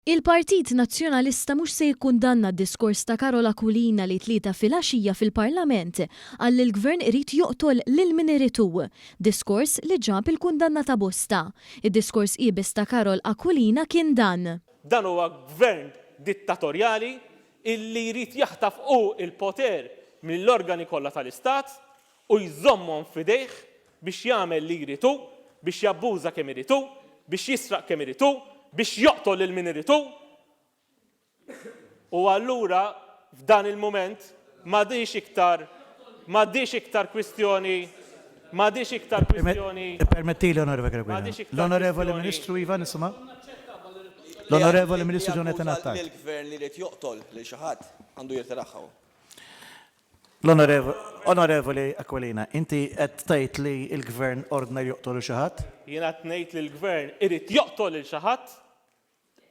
Il-Partit Nazzjonalista mhux se jikkundanna d-diskors ta' Carola Akulina li tlieta filgħaxija fil-Parlament għalli l-Gvern irid joqtol lil min iritu. Diskors li ġab il-kundanna ta' bosta. Id-diskors qiebes ta' Carol Akulina kien dan. Dan huwa gvern dittatorjali illi jrid jaħtaf il-poter mill-organi kollha tal-Istat u jżommhom f'idejh biex jagħmel li jritu, biex jabbuża kemm iritu, biex jisraq kemm iritu, biex joqtol lil min iritu. U allura f'dan il-mument m'għadix iktar kwistjoni. Permettili, L-Onorevoli Ministru Iva nisma'. L-Onorevoli Ministru Jonathan Attal. Il-Gvern li jrid joqtol lil xi ħadd għandu jirtiraħħaw. L-Onorevoli Akulina, inti qed tgħid li l-Gvern ordna joqtol xi ħadd? Jiena qed ngħid li l-Gvern irid joqtol lil xi ħadd,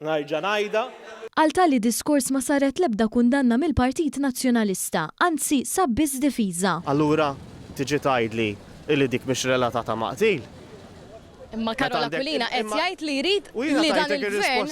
nerġa' ngħidha. Għal tali diskors ma saret l-ebda kundanna mill-Partit Nazzjonalista, anzi sabbiż difiża. Allura tiġi tgħidli li dik mhix relatata ma' qtil. Imma Carola Akulina qed jgħid li jrid li dan il-Gvern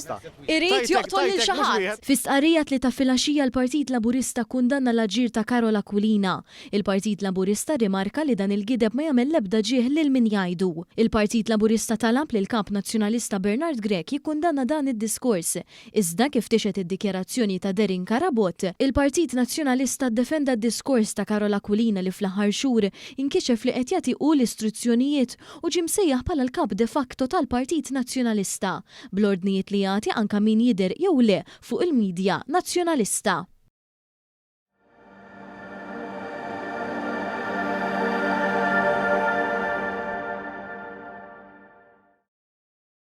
irid joqtol lil xi ħadd. Fis-stqarrija li ta' filgħaxija l-Partit Laburista kundanna l-aġir ta' Carola Akulina. Il-Partit Laburista rimarka li dan il-gideb ma jagħmel l-ebda ġieħ lil min jgħidu. Il-Partit Laburista talab li l-Kap Nazzjonalista Bernard Grech jikkundanna dan id-diskors. Iżda kif tixet id-dikjarazzjoni ta' Derin Karabot, il-Partit Nazzjonalista ddefenda d-diskors ta' Carola Akulina li fl-aħħar xhur inkixef li qed jagħti l-istruzzjonijiet u ġie msejjaħ bħala l-kap de facto tal-Partit Nazzjonalista, bl-ordnijiet li jagħti anke min jidher jew le fuq il-midja nazzjonalista.